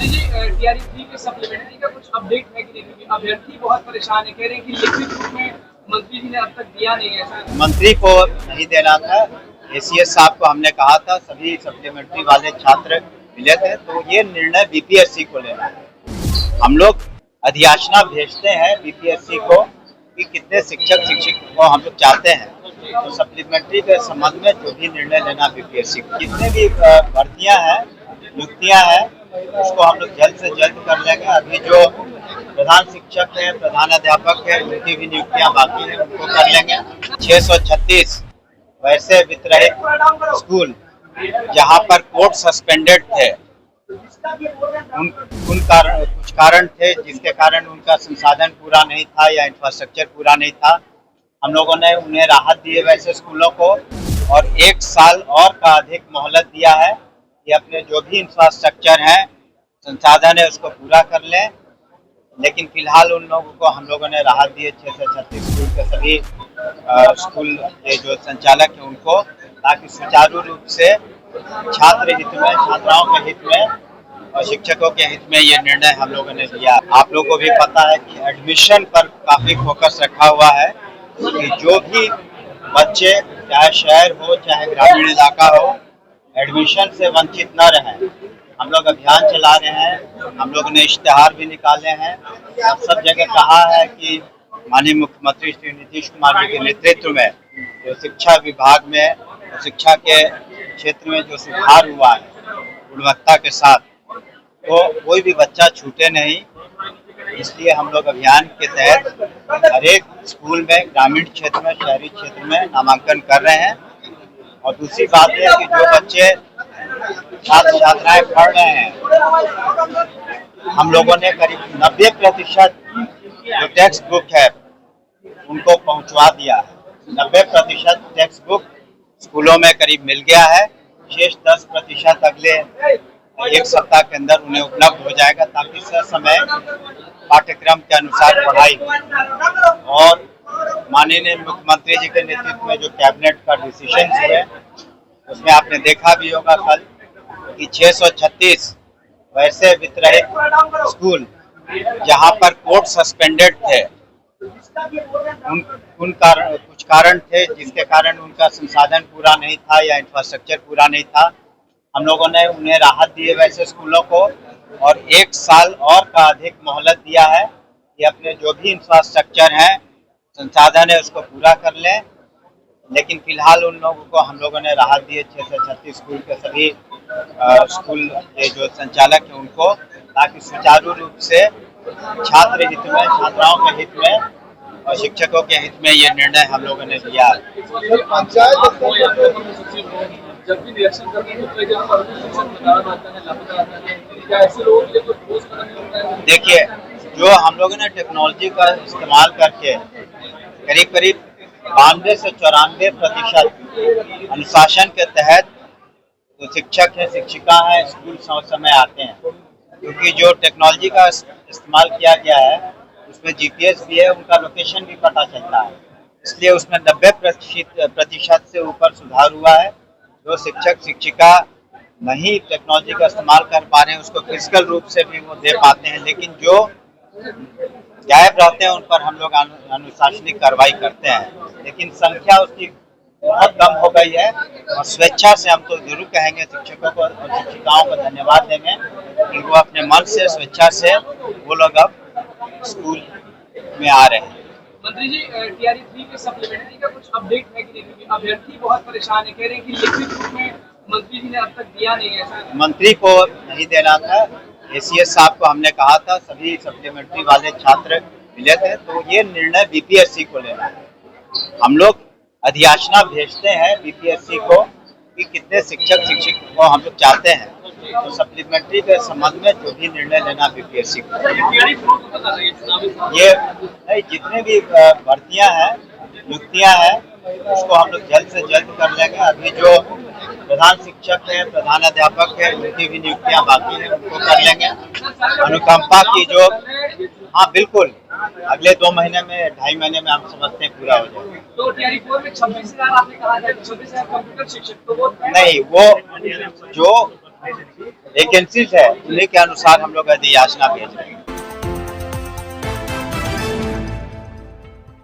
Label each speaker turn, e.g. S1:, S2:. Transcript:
S1: मंत्री जी, टीआरई 3 के सप्लीमेंट्री का कुछ अपडेट है कि नहीं? क्योंकि अभ्यर्थी बहुत परेशान है, कह रहे हैं कि लिखित रूप में मंत्री जी ने अब तक दिया नहीं है ऐसा।
S2: मंत्री को नहीं देना था, एसीएस साहब को हमने कहा था, सभी सप्लीमेंट्री वाले छात्र मिले थे, तो ये निर्णय बीपीएससी को लेना है। हम लोग अधियाचना भेजते हैं बीपीएससी को कि कितने शिक्षक शिक्षक को हम लोग चाहते हैं, तो सप्लीमेंट्री के संबंध में जो भी निर्णय लेना बीपीएससी को। जितने भी भर्तियां हैं, नियुक्तियां हैं, उसको हम लोग जल्द से जल्द कर लेंगे। अभी जो प्रधान शिक्षक है, प्रधान अध्यापक है, उनकी भी नियुक्तियां बाकी है, उनको कर लेंगे। 636 वैसे वितरित स्कूल जहां पर कोर्ट सस्पेंडेड थे, कुछ कारण थे जिसके कारण उनका संसाधन पूरा नहीं था या इंफ्रास्ट्रक्चर पूरा नहीं था। हम लोगों ने उन्हें राहत दी है वैसे स्कूलों को, और 1 साल और का अधिक मोहलत दिया है कि अपने जो भी इंफ्रास्ट्रक्चर है, संसाधन है, उसको पूरा कर लें। लेकिन फिलहाल उन लोगों को हम लोगों ने राहत दी है, 636 स्कूल के सभी स्कूल के जो संचालक हैं उनको, ताकि सुचारू रूप से छात्र हित में, छात्राओं के हित में और शिक्षकों के हित में ये निर्णय हम लोगों ने लिया। आप लोगों को भी पता है कि एडमिशन पर काफी फोकस रखा हुआ है कि जो भी बच्चे, चाहे शहर हो चाहे ग्रामीण इलाका हो, एडमिशन से वंचित न रहें। हम लोग अभियान चला रहे हैं, हम लोग ने इश्तेहार भी निकाले हैं और सब जगह कहा है कि माननीय मुख्यमंत्री श्री नीतीश कुमार जी के नेतृत्व में जो शिक्षा विभाग में, शिक्षा के क्षेत्र में जो सुधार हुआ है गुणवत्ता के साथ, तो कोई भी बच्चा छूटे नहीं। इसलिए हम लोग अभियान के तहत हर एक स्कूल में, ग्रामीण क्षेत्र में, शहरी क्षेत्र में नामांकन कर रहे हैं। और दूसरी बात है कि जो बच्चे छात्र छात्राएं पढ़ रहे हैं, हम लोगों ने करीब 90% जो टेक्स्ट बुक है उनको पहुंचवा दिया है। 90% टेक्स्ट बुक स्कूलों में करीब मिल गया है। शेष 10% अगले 1 सप्ताह के अंदर उन्हें उपलब्ध हो जाएगा, ताकि समय पाठ्यक्रम के अनुसार पढ़ाई। और माननीय मुख्यमंत्री जी के नेतृत्व में जो कैबिनेट का डिसीजन हुए, उसमें आपने देखा भी होगा कल कि 636 वैसे वितरित स्कूल जहां पर कोर्ट सस्पेंडेड थे, कुछ कारण थे जिसके कारण उनका संसाधन पूरा नहीं था या इंफ्रास्ट्रक्चर पूरा नहीं था। हम लोगों ने उन्हें राहत दी है वैसे स्कूलों को, और 1 साल और का अधिक मोहलत दिया है कि अपने जो भी इंफ्रास्ट्रक्चर है, संसाधन है, उसको पूरा कर लें। लेकिन फिलहाल उन लोगों को हम लोगों ने राहत दी है, 636 स्कूल के सभी स्कूल के जो संचालक हैं उनको, ताकि सुचारू रूप से छात्र हित में, छात्राओं के हित में और शिक्षकों के हित में ये निर्णय हम लोगों ने लिया है।
S1: जब भी निरीक्षण करते हैं तो ऐसे लोगों के लिए कोई ठोस कदम नहीं होता है?
S2: देखिए, जो हम लोगों ने टेक्नोलॉजी का इस्तेमाल करके करीब करीब 92 से 94% अनुशासन के तहत जो शिक्षक है, शिक्षिका है, स्कूल समय आते हैं। क्योंकि जो टेक्नोलॉजी का इस्तेमाल किया गया है उसमें जीपीएस भी है, उनका लोकेशन भी पता चलता है, इसलिए उसमें 90% से ऊपर सुधार हुआ है। जो शिक्षक शिक्षिका नहीं टेक्नोलॉजी का इस्तेमाल कर पा रहे हैं, उसको फिजिकल रूप से भी वो दे पाते हैं, लेकिन जो गायब रहते हैं उन पर हम लोग अनुशासनिक कार्रवाई करते हैं। लेकिन संख्या उसकी बहुत कम हो गई है, और स्वेच्छा से हम तो जरूर कहेंगे शिक्षकों को और शिक्षिकाओं को धन्यवाद देंगे कि वो अपने मन से, स्वेच्छा से वो लोग अब स्कूल में आ रहे हैं।
S1: मंत्री जी, टीआरई 3 के सप्लीमेंट्री का कुछ अपडेट है कि नहीं? क्योंकि अभ्यर्थी बहुत परेशान है, कह रहे हैं कि लिखित रूप में मंत्री जी ने अब तक दिया नहीं है ऐसा।
S2: मंत्री को नहीं देना था, एसीएस साहब को हमने कहा था, सभी सप्लीमेंट्री वाले छात्र मिले थे, तो ये निर्णय बीपीएससी को लेना है। हम लोग अधियाचना भेजते हैं बीपीएससी को कि कितने शिक्षक शिक्षक को हम लोग चाहते हैं, तो सप्लीमेंट्री के संबंध में जो भी निर्णय लेना बीपीएससी को। ये जितने भी भर्तियां हैं, नियुक्तियां हैं, उसको हम लोग जल्द से जल्द कर लेंगे। अभी जो प्रधान शिक्षक है, प्रधान अध्यापक है, उनकी भी नियुक्तियां बाकी है, उनको कर लेंगे। अनुकंपा की जो, हाँ बिल्कुल, अगले 2 महीने में, 2.5 महीने में हम समझते हैं पूरा हो जाएगा।
S1: तो टीआरई 4 में 26,000 आपने कहा था, 26,000 कंप्यूटर शिक्षक, तो वो
S2: नहीं, वो जो वैकेंसीज है, उन्हीं के अनुसार हम लोग अधियाचना भेज रहे हैं।